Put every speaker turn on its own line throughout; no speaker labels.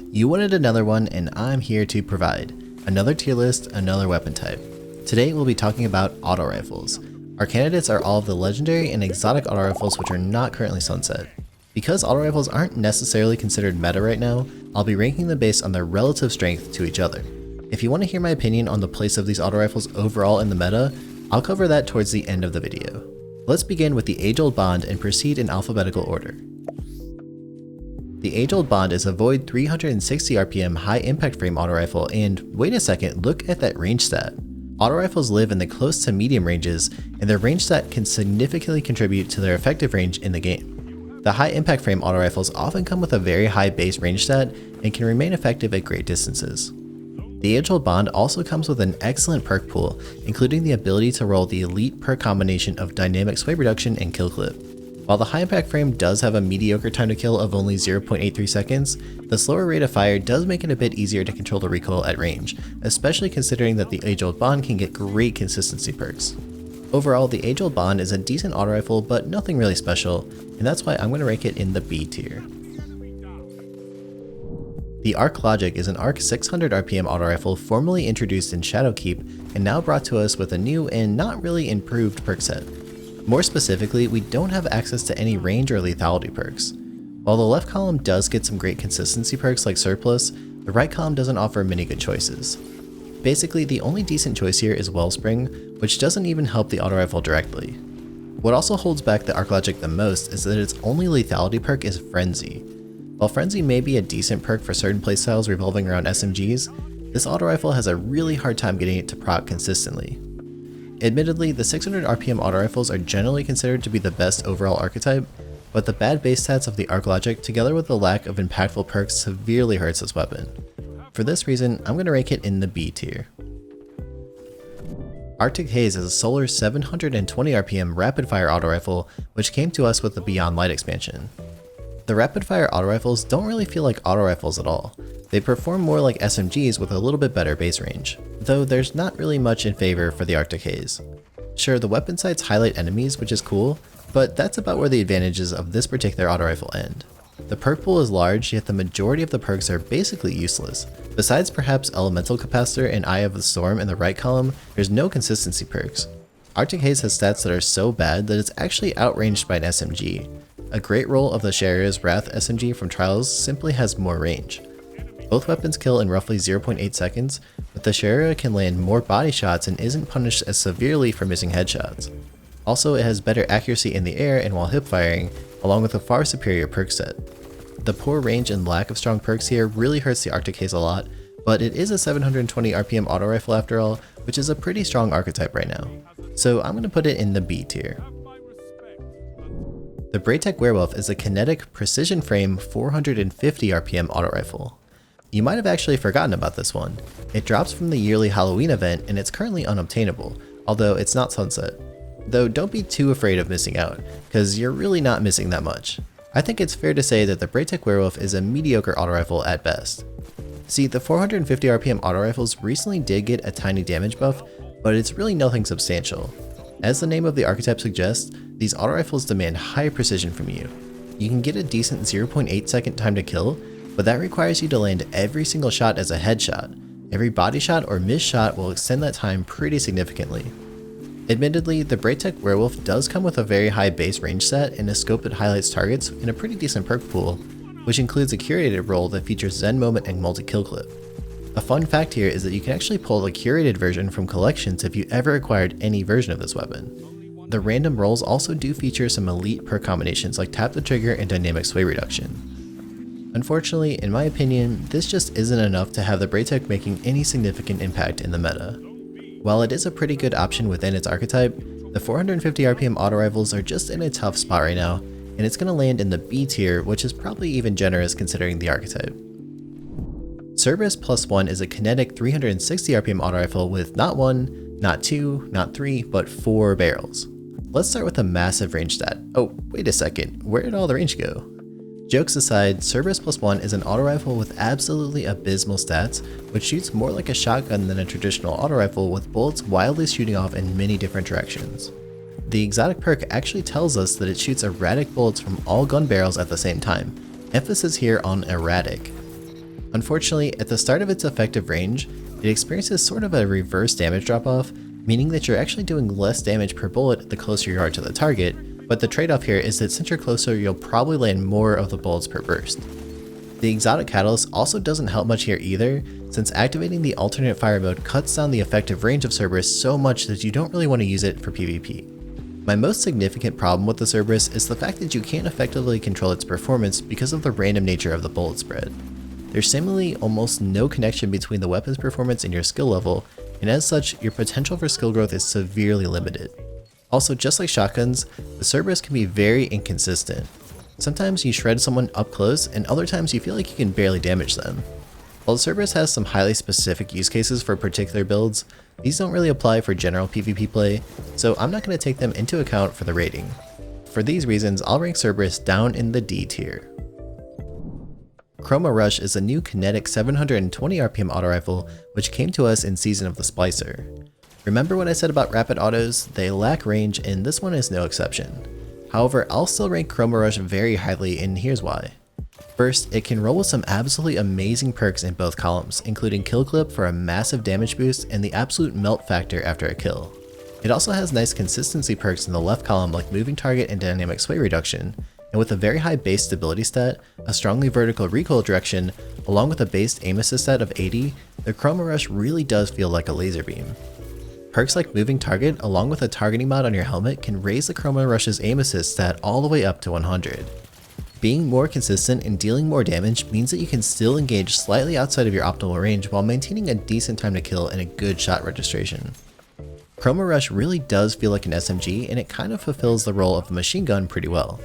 You wanted another one, and I'm here to provide. Another tier list, another weapon type. Today we'll be talking about auto rifles. Our candidates are all of the legendary and exotic auto rifles which are not currently sunset. Because auto rifles aren't necessarily considered meta right now, I'll be ranking them based on their relative strength to each other. If you want to hear my opinion on the place of these auto rifles overall in the meta, I'll cover that towards the end of the video. Let's begin with the age-old bond and proceed in alphabetical order. The age-old bond is a void 360 RPM high impact frame auto rifle, and wait a second, look at that range stat. Auto rifles live in the close to medium ranges, and their range stat can significantly contribute to their effective range in the game. The high impact frame auto rifles often come with a very high base range stat and can remain effective at great distances. The age-old bond also comes with an excellent perk pool, including the ability to roll the elite perk combination of dynamic sway reduction and kill clip. While the high impact frame does have a mediocre time to kill of only 0.83 seconds, the slower rate of fire does make it a bit easier to control the recoil at range, especially considering that the age-old bond can get great consistency perks. Overall, the age-old bond is a decent auto rifle, but nothing really special, and that's why I'm going to rank it in the B tier. The Arc Logic is an Arc 600 RPM auto rifle formerly introduced in Shadowkeep and now brought to us with a new and not really improved perk set. More specifically, we don't have access to any range or lethality perks. While the left column does get some great consistency perks like Surplus, the right column doesn't offer many good choices. Basically, the only decent choice here is Wellspring, which doesn't even help the auto rifle directly. What also holds back the Arc Logic the most is that its only lethality perk is Frenzy. While Frenzy may be a decent perk for certain playstyles revolving around SMGs, this auto rifle has a really hard time getting it to proc consistently. Admittedly, the 600 RPM auto rifles are generally considered to be the best overall archetype, but the bad base stats of the Arc Logic together with the lack of impactful perks severely hurts this weapon. For this reason, I'm going to rank it in the B tier. Arctic Haze is a solar 720 RPM rapid fire auto rifle which came to us with the Beyond Light expansion. The rapid fire auto rifles don't really feel like auto rifles at all. They perform more like SMGs with a little bit better base range, though there's not really much in favor for the Arctic Haze. Sure, the weapon sights highlight enemies, which is cool, but that's about where the advantages of this particular auto rifle end. The perk pool is large, yet the majority of the perks are basically useless. Besides perhaps Elemental Capacitor and Eye of the Storm in the right column, there's no consistency perks. Arctic Haze has stats that are so bad that it's actually outranged by an SMG. A great roll of the Sharia's Wrath SMG from Trials simply has more range. Both weapons kill in roughly 0.8 seconds, but the Sharia can land more body shots and isn't punished as severely for missing headshots. Also, it has better accuracy in the air and while hip firing, along with a far superior perk set. The poor range and lack of strong perks here really hurts the Arctic Haze a lot, but it is a 720 RPM auto rifle after all, which is a pretty strong archetype right now. So I'm going to put it in the B tier. The BrayTech Werewolf is a kinetic precision frame 450 RPM auto rifle. You might have actually forgotten about this one. It drops from the yearly Halloween event and it's currently unobtainable, although it's not sunset. Though don't be too afraid of missing out, because you're really not missing that much. I think it's fair to say that the BrayTech Werewolf is a mediocre auto rifle at best. See, the 450 RPM auto rifles recently did get a tiny damage buff, but it's really nothing substantial. As the name of the archetype suggests, these auto rifles demand high precision from you. You can get a decent 0.8 second time to kill, but that requires you to land every single shot as a headshot. Every body shot or missed shot will extend that time pretty significantly. Admittedly, the BrayTech Werewolf does come with a very high base range set and a scope that highlights targets in a pretty decent perk pool, which includes a curated role that features Zen Moment and multi-kill clip. A fun fact here is that you can actually pull the curated version from collections if you ever acquired any version of this weapon. The random rolls also do feature some elite perk combinations like Tap the Trigger and Dynamic Sway Reduction. Unfortunately, in my opinion, this just isn't enough to have the BrayTech making any significant impact in the meta. While it is a pretty good option within its archetype, the 450 RPM auto rifles are just in a tough spot right now, and it's going to land in the B tier, which is probably even generous considering the archetype. Cerberus Plus 1 is a kinetic 360 RPM auto rifle with not 1, not 2, not 3, but 4 barrels. Let's start with a massive range stat. Oh, wait a second, where did all the range go? Jokes aside, Cerberus Plus 1 is an auto rifle with absolutely abysmal stats, which shoots more like a shotgun than a traditional auto rifle with bullets wildly shooting off in many different directions. The exotic perk actually tells us that it shoots erratic bullets from all gun barrels at the same time. Emphasis here on erratic. Unfortunately, at the start of its effective range, it experiences sort of a reverse damage drop-off, meaning that you're actually doing less damage per bullet the closer you are to the target, but the trade-off here is that since you're closer, you'll probably land more of the bullets per burst. The exotic catalyst also doesn't help much here either, since activating the alternate fire mode cuts down the effective range of Cerberus so much that you don't really want to use it for PvP. My most significant problem with the Cerberus is the fact that you can't effectively control its performance because of the random nature of the bullet spread. There's seemingly almost no connection between the weapon's performance and your skill level, and as such, your potential for skill growth is severely limited. Also, just like shotguns, the Cerberus can be very inconsistent. Sometimes you shred someone up close, and other times you feel like you can barely damage them. While the Cerberus has some highly specific use cases for particular builds, these don't really apply for general PvP play, so I'm not going to take them into account for the rating. For these reasons, I'll rank Cerberus down in the D tier. Chroma Rush is a new kinetic 720 RPM auto rifle which came to us in Season of the Splicer. Remember what I said about rapid autos? They lack range, and this one is no exception. However, I'll still rank Chroma Rush very highly, and here's why. First, it can roll with some absolutely amazing perks in both columns, including Kill Clip for a massive damage boost and the absolute melt factor after a kill. It also has nice consistency perks in the left column like moving target and dynamic sway reduction, and with a very high base stability stat, a strongly vertical recoil direction, along with a base aim assist stat of 80, the Chroma Rush really does feel like a laser beam. Perks like moving target along with a targeting mod on your helmet can raise the Chroma Rush's aim assist stat all the way up to 100. Being more consistent and dealing more damage means that you can still engage slightly outside of your optimal range while maintaining a decent time to kill and a good shot registration. Chroma Rush really does feel like an SMG, and it kind of fulfills the role of a machine gun pretty well.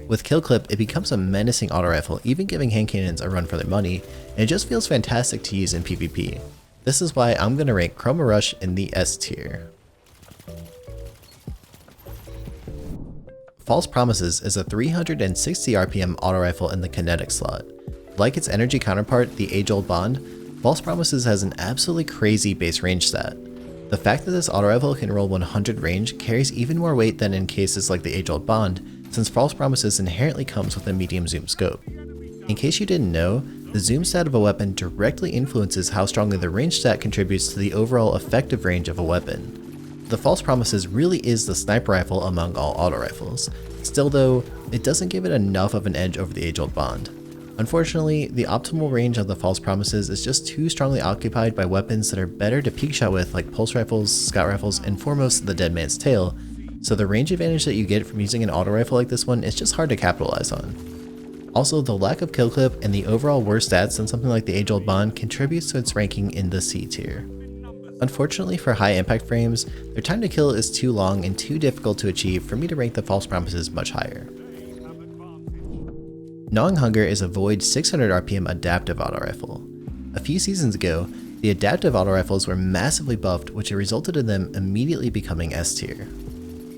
With Kill Clip, it becomes a menacing auto rifle, even giving hand cannons a run for their money, and it just feels fantastic to use in PvP. This is why I'm going to rank Chroma Rush in the S tier. False Promises is a 360 RPM auto rifle in the kinetic slot. Like its energy counterpart, the age-old Bond, False Promises has an absolutely crazy base range stat. The fact that this auto rifle can roll 100 range carries even more weight than in cases like the age-old Bond, since False Promises inherently comes with a medium zoom scope. In case you didn't know, the zoom stat of a weapon directly influences how strongly the range stat contributes to the overall effective range of a weapon. The False Promises really is the sniper rifle among all auto rifles. Still though, it doesn't give it enough of an edge over the age-old Bond. Unfortunately, the optimal range of the False Promises is just too strongly occupied by weapons that are better to peek shot with, like pulse rifles, scout rifles, and foremost the Dead Man's Tail, so the range advantage that you get from using an auto rifle like this one is just hard to capitalize on. Also, the lack of kill clip and the overall worse stats than something like the age-old Bond contributes to its ranking in the C tier. Unfortunately for high impact frames, their time to kill is too long and too difficult to achieve for me to rank the False Promises much higher. Gnawing Hunger is a Void 600 RPM adaptive auto rifle. A few seasons ago, the adaptive auto rifles were massively buffed, which resulted in them immediately becoming S tier.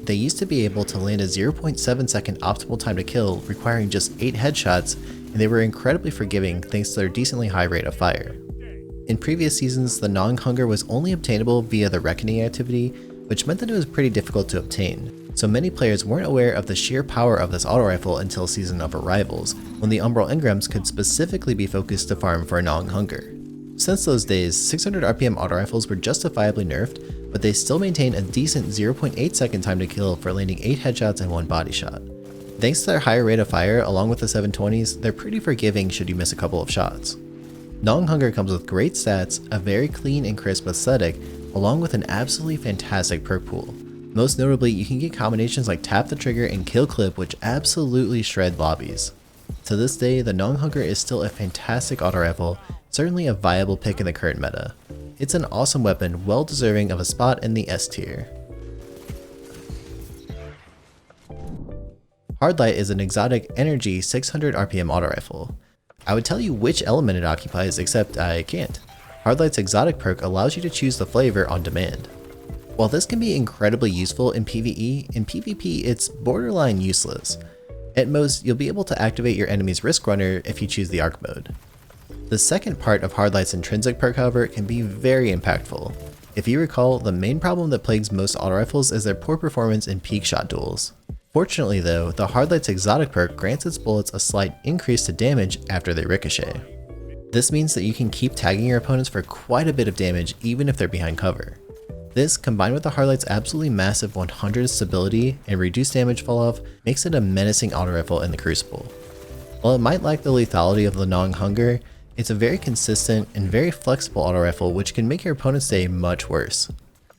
They used to be able to land a 0.7 second optimal time to kill, requiring just 8 headshots, and they were incredibly forgiving thanks to their decently high rate of fire. In previous seasons, the Gnawing Hunger was only obtainable via the Reckoning activity, which meant that it was pretty difficult to obtain, so many players weren't aware of the sheer power of this auto rifle until Season of Arrivals, when the Umbral Engrams could specifically be focused to farm for Gnawing Hunger. Since those days, 600 RPM auto rifles were justifiably nerfed, but they still maintain a decent 0.8 second time to kill for landing 8 headshots and 1 body shot. Thanks to their higher rate of fire along with the 720s, they're pretty forgiving should you miss a couple of shots. Gnawing Hunger comes with great stats, a very clean and crisp aesthetic, along with an absolutely fantastic perk pool. Most notably, you can get combinations like Tap the Trigger and Kill Clip which absolutely shred lobbies. To this day, the Gnawing Hunger is still a fantastic auto rifle, certainly a viable pick in the current meta. It's an awesome weapon, well deserving of a spot in the S tier. Hardlight is an exotic energy 600 RPM auto rifle. I would tell you which element it occupies, except I can't. Hardlight's exotic perk allows you to choose the flavor on demand. While this can be incredibly useful in PvE, in PvP it's borderline useless. At most, you'll be able to activate your enemy's Risk Runner if you choose the Arc mode. The second part of Hardlight's intrinsic perk, however, can be very impactful. If you recall, the main problem that plagues most auto rifles is their poor performance in peak shot duels. Fortunately though, the Hardlight's exotic perk grants its bullets a slight increase to damage after they ricochet. This means that you can keep tagging your opponents for quite a bit of damage even if they're behind cover. This, combined with the Hardlight's absolutely massive 100 stability and reduced damage falloff, makes it a menacing auto rifle in the Crucible. While it might lack the lethality of the Gnawing Hunger, it's a very consistent and very flexible auto rifle which can make your opponent's day much worse.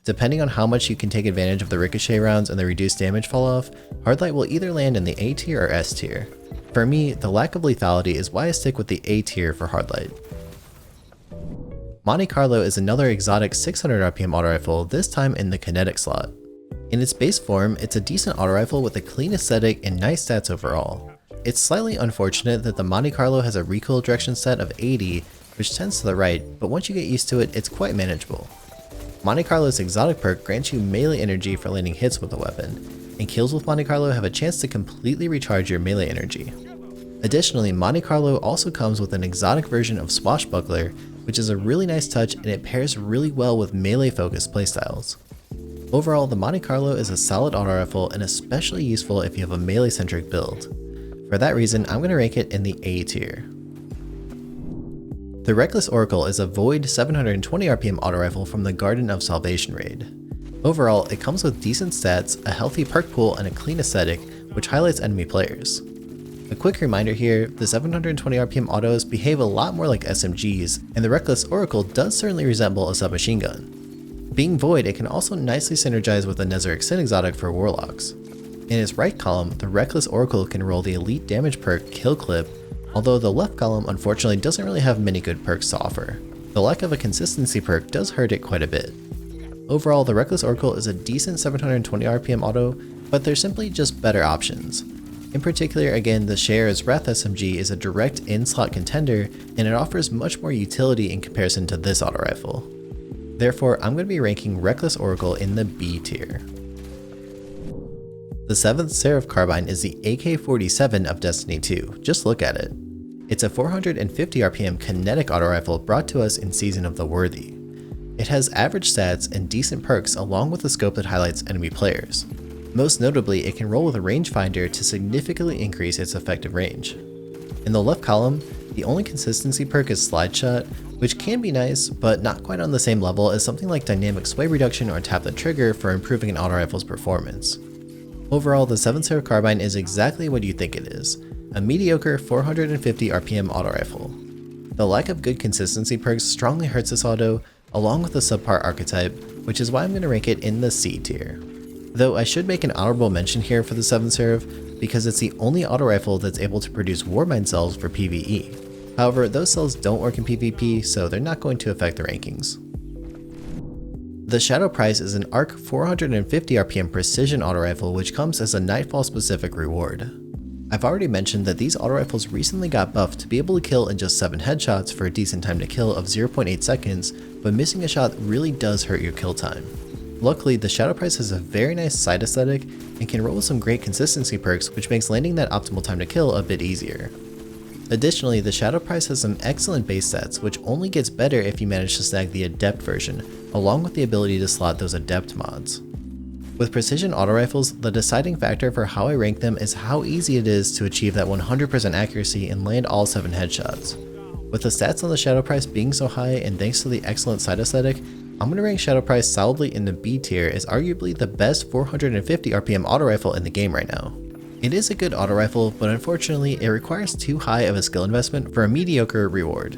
Depending on how much you can take advantage of the ricochet rounds and the reduced damage falloff, Hardlight will either land in the A tier or S tier. For me, the lack of lethality is why I stick with the A tier for Hardlight. Monte Carlo is another exotic 600 RPM auto rifle, this time in the kinetic slot. In its base form, it's a decent auto rifle with a clean aesthetic and nice stats overall. It's slightly unfortunate that the Monte Carlo has a recoil direction set of 80, which tends to the right, but once you get used to it, it's quite manageable. Monte Carlo's exotic perk grants you melee energy for landing hits with the weapon, and kills with Monte Carlo have a chance to completely recharge your melee energy. Additionally, Monte Carlo also comes with an exotic version of Swashbuckler, which is a really nice touch and it pairs really well with melee focused playstyles. Overall, the Monte Carlo is a solid auto rifle and especially useful if you have a melee centric build. For that reason, I'm going to rank it in the A tier. The Reckless Oracle is a void 720 RPM auto rifle from the Garden of Salvation raid. Overall, it comes with decent stats, a healthy perk pool, and a clean aesthetic, which highlights enemy players. A quick reminder here, the 720 RPM autos behave a lot more like SMGs, and the Reckless Oracle does certainly resemble a submachine gun. Being void, it can also nicely synergize with the Nezarec Sin exotic for Warlocks. In its right column, the Reckless Oracle can roll the elite damage perk Kill Clip, although the left column unfortunately doesn't really have many good perks to offer. The lack of a consistency perk does hurt it quite a bit. Overall, the Reckless Oracle is a decent 720 RPM auto, but there's simply just better options. In particular, again, the Share's Wrath SMG is a direct in-slot contender, and it offers much more utility in comparison to this auto rifle. Therefore, I'm going to be ranking Reckless Oracle in the B tier. The 7th Seraph Carbine is the AK-47 of Destiny 2, just look at it. It's a 450 RPM kinetic auto rifle brought to us in Season of the Worthy. It has average stats and decent perks along with a scope that highlights enemy players. Most notably, it can roll with a rangefinder to significantly increase its effective range. In the left column, the only consistency perk is Slide Shot, which can be nice, but not quite on the same level as something like Dynamic Sway Reduction or Tap the Trigger for improving an auto rifle's performance. Overall, the 7th Seraph Carbine is exactly what you think it is, a mediocre 450 RPM auto rifle. The lack of good consistency perks strongly hurts this auto, along with the subpar archetype, which is why I'm going to rank it in the C tier. Though I should make an honorable mention here for the 7th Seraph, because it's the only auto rifle that's able to produce Warmind cells for PvE. However, those cells don't work in PvP, so they're not going to affect the rankings. The Shadow Prize is an ARC 450 RPM precision auto rifle which comes as a Nightfall specific reward. I've already mentioned that these auto rifles recently got buffed to be able to kill in just 7 headshots for a decent time to kill of 0.8 seconds, but missing a shot really does hurt your kill time. Luckily, the Shadow Prize has a very nice side aesthetic and can roll with some great consistency perks which makes landing that optimal time to kill a bit easier. Additionally, the Shadow Prize has some excellent base stats which only gets better if you manage to snag the Adept version, along with the ability to slot those Adept mods. With precision auto rifles, the deciding factor for how I rank them is how easy it is to achieve that 100% accuracy and land all 7 headshots. With the stats on the Shadow Prize being so high and thanks to the excellent side aesthetic, I'm going to rank Shadow Prize solidly in the B tier as arguably the best 450 RPM auto rifle in the game right now. It is a good auto rifle, but unfortunately it requires too high of a skill investment for a mediocre reward.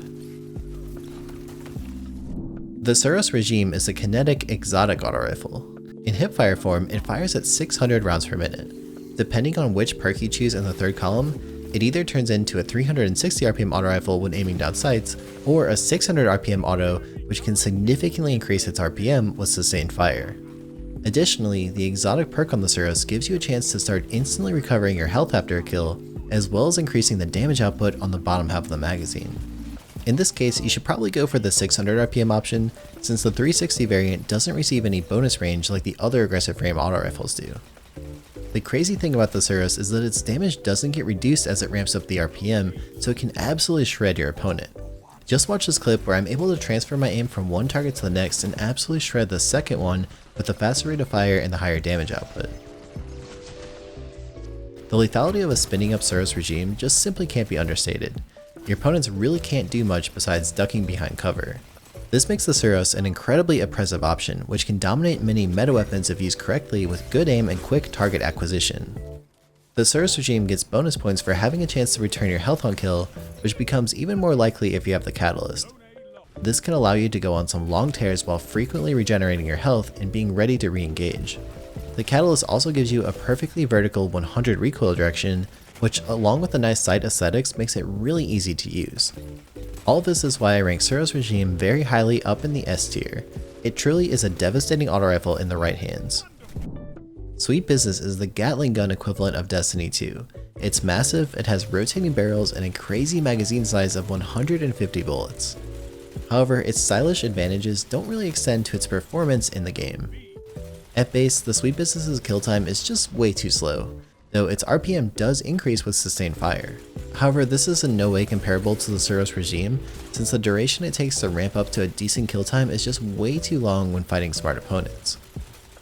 The Suros Regime is a kinetic exotic auto rifle. In hipfire form, it fires at 600 rounds per minute. Depending on which perk you choose in the third column, it either turns into a 360 RPM auto rifle when aiming down sights, or a 600 RPM auto which can significantly increase its RPM with sustained fire. Additionally, the exotic perk on the Suros gives you a chance to start instantly recovering your health after a kill, as well as increasing the damage output on the bottom half of the magazine. In this case, you should probably go for the 600 RPM option, since the 360 variant doesn't receive any bonus range like the other aggressive frame auto rifles do. The crazy thing about the Suros is that its damage doesn't get reduced as it ramps up the RPM, so it can absolutely shred your opponent. Just watch this clip where I'm able to transfer my aim from one target to the next and absolutely shred the second one with the faster rate of fire and the higher damage output. The lethality of a spinning up Suros Regime just simply can't be understated. Your opponents really can't do much besides ducking behind cover. This makes the Suros an incredibly oppressive option, which can dominate many meta weapons if used correctly with good aim and quick target acquisition. The Suros Regime gets bonus points for having a chance to return your health on kill, which becomes even more likely if you have the Catalyst. This can allow you to go on some long tears while frequently regenerating your health and being ready to re-engage. The Catalyst also gives you a perfectly vertical 100 recoil direction, which along with the nice sight aesthetics makes it really easy to use. All of this is why I rank Suros Regime very highly up in the S tier. It truly is a devastating auto rifle in the right hands. Sweet Business is the Gatling gun equivalent of Destiny 2. It's massive, it has rotating barrels and a crazy magazine size of 150 bullets. However, its stylish advantages don't really extend to its performance in the game. At base, the Sweet Business's kill time is just way too slow, though its RPM does increase with sustained fire. However, this is in no way comparable to the Suros Regime, since the duration it takes to ramp up to a decent kill time is just way too long when fighting smart opponents.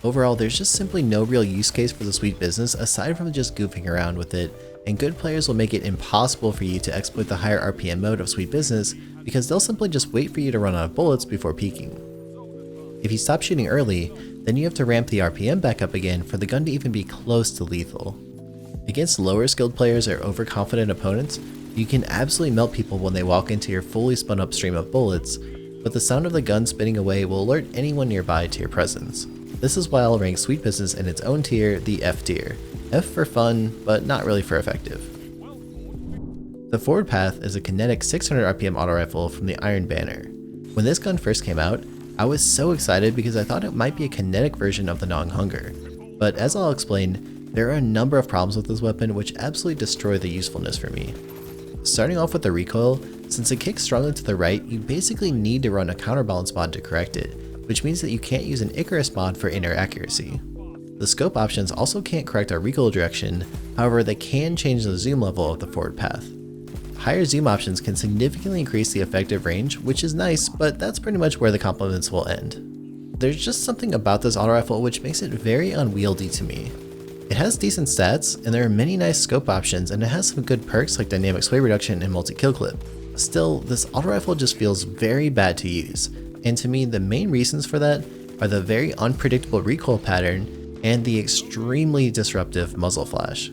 Overall, there's just simply no real use case for the Sweet Business aside from just goofing around with it, and good players will make it impossible for you to exploit the higher RPM mode of Sweet Business because they'll simply just wait for you to run out of bullets before peeking. If you stop shooting early, then you have to ramp the RPM back up again for the gun to even be close to lethal. Against lower skilled players or overconfident opponents, you can absolutely melt people when they walk into your fully spun up stream of bullets, but the sound of the gun spinning away will alert anyone nearby to your presence. This is why I'll rank Sweet Business in its own tier, the F tier. F for fun, but not really for effective. The Forward Path is a kinetic 600 RPM auto rifle from the Iron Banner. When this gun first came out, I was so excited because I thought it might be a kinetic version of the Gnawing Hunger. But as I'll explain, there are a number of problems with this weapon which absolutely destroy the usefulness for me. Starting off with the recoil, since it kicks strongly to the right, you basically need to run a counterbalance mod to correct it, which means that you can't use an Icarus mod for inner accuracy. The scope options also can't correct our recoil direction, however they can change the zoom level of the forward path. Higher zoom options can significantly increase the effective range, which is nice, but that's pretty much where the compliments will end. There's just something about this auto rifle which makes it very unwieldy to me. It has decent stats, and there are many nice scope options, and it has some good perks like dynamic sway reduction and multi-kill clip. Still, this auto rifle just feels very bad to use, and to me the main reasons for that are the very unpredictable recoil pattern and the extremely disruptive muzzle flash.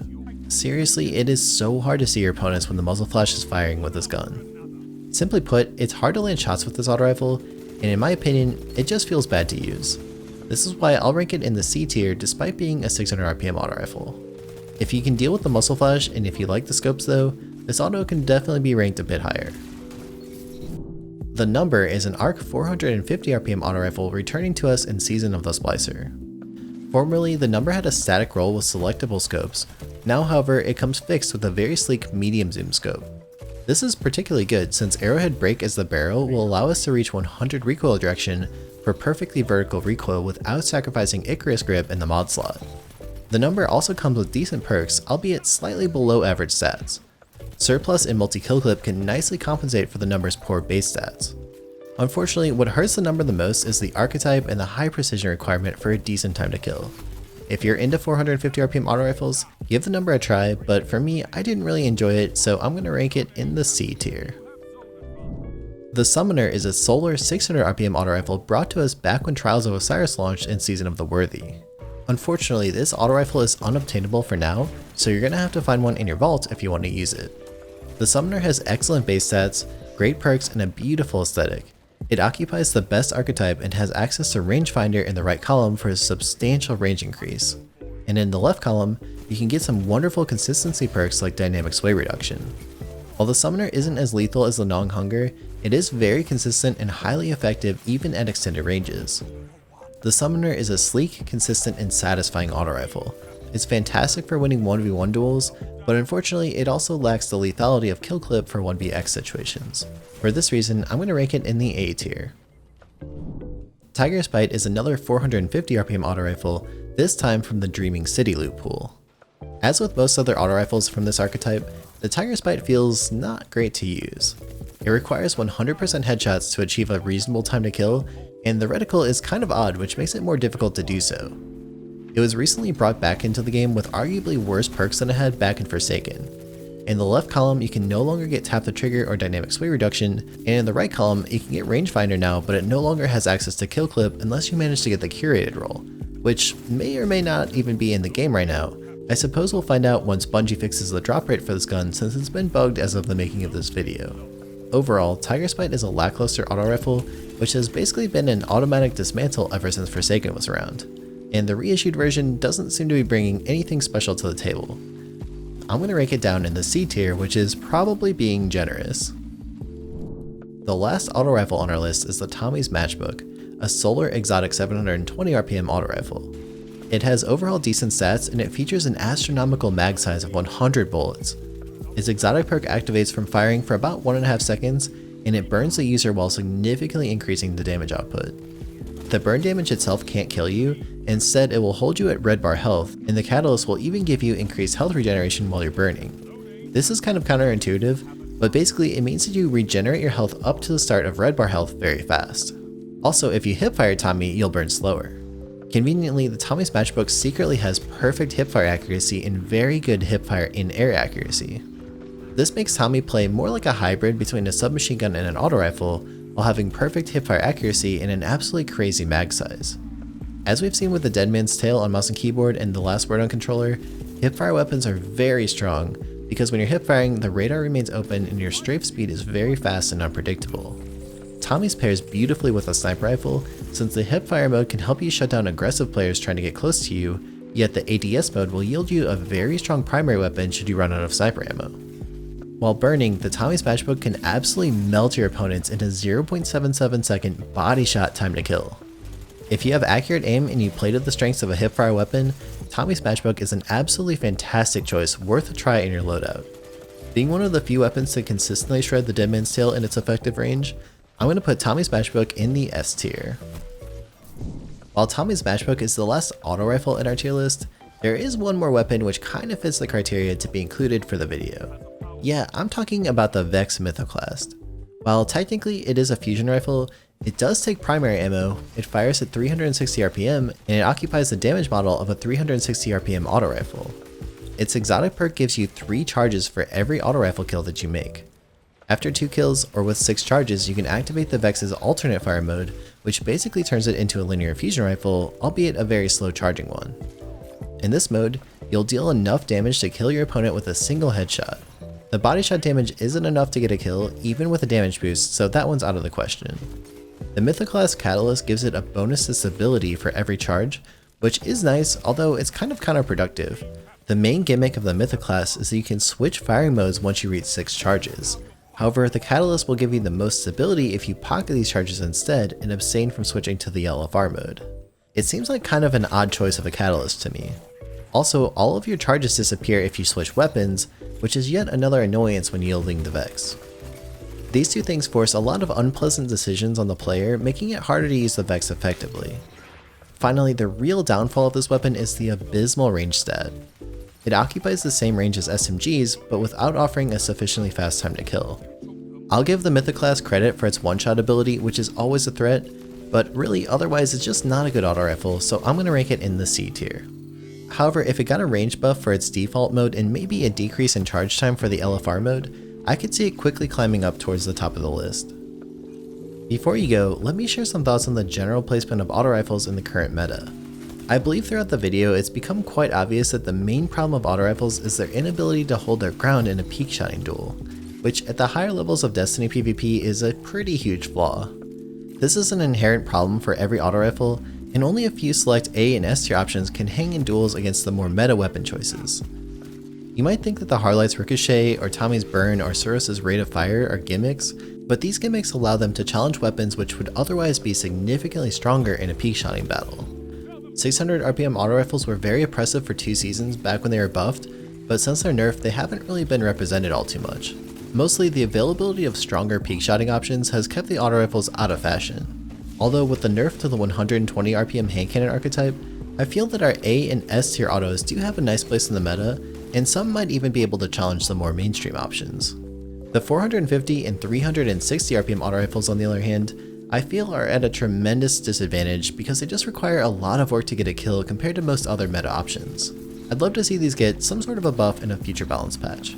Seriously, it is so hard to see your opponents when the muzzle flash is firing with this gun. Simply put, it's hard to land shots with this auto rifle, and in my opinion, it just feels bad to use. This is why I'll rank it in the C tier despite being a 600 RPM auto rifle. If you can deal with the muzzle flash and if you like the scopes though, this auto can definitely be ranked a bit higher. The Number is an ARC 450 RPM auto rifle returning to us in Season of the Splicer. Formerly, the Number had a static roll with selectable scopes. Now, however, it comes fixed with a very sleek medium zoom scope. This is particularly good since Arrowhead Break as the barrel will allow us to reach 100 recoil direction for perfectly vertical recoil without sacrificing Icarus grip in the mod slot. The Number also comes with decent perks, albeit slightly below average stats. Surplus and multi-kill clip can nicely compensate for the Number's poor base stats. Unfortunately, what hurts the Number the most is the archetype and the high precision requirement for a decent time to kill. If you're into 450 RPM auto rifles, give the Number a try, but for me, I didn't really enjoy it, so I'm going to rank it in the C tier. The Summoner is a solar 600 RPM auto rifle brought to us back when Trials of Osiris launched in Season of the Worthy. Unfortunately, this auto rifle is unobtainable for now, so you're going to have to find one in your vault if you want to use it. The Summoner has excellent base stats, great perks, and a beautiful aesthetic. It occupies the best archetype and has access to rangefinder in the right column for a substantial range increase. And in the left column, you can get some wonderful consistency perks like dynamic sway reduction. While the Summoner isn't as lethal as the Gnawing Hunger, it is very consistent and highly effective even at extended ranges. The Summoner is a sleek, consistent, and satisfying auto rifle. It's fantastic for winning 1v1 duels, but unfortunately it also lacks the lethality of kill clip for 1vx situations. For this reason, I'm going to rank it in the A tier. Tigerspite is another 450 RPM auto rifle, this time from the Dreaming City loot pool. As with most other auto rifles from this archetype, the Tigerspite feels not great to use. It requires 100% headshots to achieve a reasonable time to kill, and the reticle is kind of odd, which makes it more difficult to do so. It was recently brought back into the game with arguably worse perks than it had back in Forsaken. In the left column, you can no longer get tap the trigger or dynamic sway reduction, and in the right column, you can get rangefinder now, but it no longer has access to kill clip unless you manage to get the curated roll, which may or may not even be in the game right now. I suppose we'll find out once Bungie fixes the drop rate for this gun, since it's been bugged as of the making of this video. Overall, Tigerspite is a lackluster auto rifle, which has basically been an automatic dismantle ever since Forsaken was around, and the reissued version doesn't seem to be bringing anything special to the table. I'm going to rank it down in the C tier, which is probably being generous. The last auto rifle on our list is the Tommy's Matchbook, a solar exotic 720 RPM auto rifle. It has overall decent stats and it features an astronomical mag size of 100 bullets. Its exotic perk activates from firing for about 1.5 seconds, and it burns the user while significantly increasing the damage output. The burn damage itself can't kill you, instead it will hold you at red bar health, and the catalyst will even give you increased health regeneration while you're burning. This is kind of counterintuitive, but basically it means that you regenerate your health up to the start of red bar health very fast. Also, if you hipfire Tommy, you'll burn slower. Conveniently, the Tommy's Matchbook secretly has perfect hipfire accuracy and very good hipfire in-air accuracy. This makes Tommy play more like a hybrid between a submachine gun and an auto rifle, while having perfect hipfire accuracy and an absolutely crazy mag size. As we've seen with the Dead Man's Tale on mouse and keyboard and the Last Word on controller, hipfire weapons are very strong, because when you're hipfiring, the radar remains open and your strafe speed is very fast and unpredictable. Tommy's pairs beautifully with a sniper rifle, since the hipfire mode can help you shut down aggressive players trying to get close to you, yet the ADS mode will yield you a very strong primary weapon should you run out of sniper ammo. While burning, the Tommy's Matchbook can absolutely melt your opponents in a 0.77 second body shot time to kill. If you have accurate aim and you play to the strengths of a hipfire weapon, Tommy's Matchbook is an absolutely fantastic choice worth a try in your loadout. Being one of the few weapons to consistently shred the Dead Man's Tale in its effective range, I'm going to put Tommy's Matchbook in the S tier. While Tommy's Matchbook is the last auto rifle in our tier list, there is one more weapon which kind of fits the criteria to be included for the video. Yeah, I'm talking about the Vex Mythoclast. While technically it is a fusion rifle, it does take primary ammo, it fires at 360 RPM, and it occupies the damage model of a 360 RPM auto rifle. Its exotic perk gives you 3 charges for every auto rifle kill that you make. After 2 kills, or with 6 charges, you can activate the Vex's alternate fire mode, which basically turns it into a linear fusion rifle, albeit a very slow charging one. In this mode, you'll deal enough damage to kill your opponent with a single headshot. The body shot damage isn't enough to get a kill, even with a damage boost, so that one's out of the question. The Mythoclast Catalyst gives it a bonus to stability for every charge, which is nice, although it's kind of counterproductive. The main gimmick of the Mythoclast is that you can switch firing modes once you reach 6 charges. However, the Catalyst will give you the most stability if you pocket these charges instead and abstain from switching to the LFR mode. It seems like kind of an odd choice of a Catalyst to me. Also, all of your charges disappear if you switch weapons, which is yet another annoyance when yielding the Vex. These two things force a lot of unpleasant decisions on the player, making it harder to use the Vex effectively. Finally, the real downfall of this weapon is the abysmal range stat. It occupies the same range as SMGs, but without offering a sufficiently fast time to kill. I'll give the Mythoclast credit for its one-shot ability, which is always a threat, but really otherwise it's just not a good auto rifle, so I'm going to rank it in the C tier. However, if it got a range buff for its default mode and maybe a decrease in charge time for the LFR mode, I could see it quickly climbing up towards the top of the list. Before you go, let me share some thoughts on the general placement of auto rifles in the current meta. I believe throughout the video it's become quite obvious that the main problem of auto rifles is their inability to hold their ground in a peak shotting duel, which at the higher levels of Destiny PvP is a pretty huge flaw. This is an inherent problem for every auto rifle, and only a few select A and S tier options can hang in duels against the more meta weapon choices. You might think that the Hardlight's Ricochet or Tommy's Burn or Suros' Rate of Fire are gimmicks, but these gimmicks allow them to challenge weapons which would otherwise be significantly stronger in a peak shotting battle. 600 RPM auto rifles were very oppressive for 2 seasons back when they were buffed, but since their nerf they haven't really been represented all too much. Mostly the availability of stronger peak shotting options has kept the auto rifles out of fashion. Although with the nerf to the 120 RPM hand cannon archetype, I feel that our A and S tier autos do have a nice place in the meta, and some might even be able to challenge the more mainstream options. The 450 and 360 RPM auto rifles on the other hand, I feel are at a tremendous disadvantage because they just require a lot of work to get a kill compared to most other meta options. I'd love to see these get some sort of a buff in a future balance patch.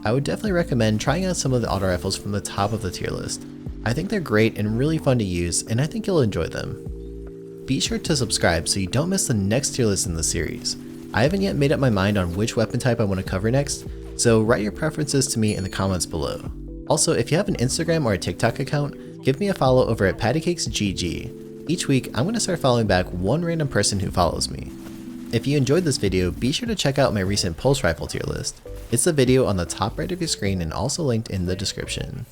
I would definitely recommend trying out some of the auto rifles from the top of the tier list. I think they're great and really fun to use, and I think you'll enjoy them. Be sure to subscribe so you don't miss the next tier list in the series. I haven't yet made up my mind on which weapon type I want to cover next, so write your preferences to me in the comments below. Also, if you have an Instagram or a TikTok account, give me a follow over at Pattycakes GG. Each week, I'm going to start following back one random person who follows me. If you enjoyed this video, be sure to check out my recent pulse rifle tier list. It's the video on the top right of your screen and also linked in the description.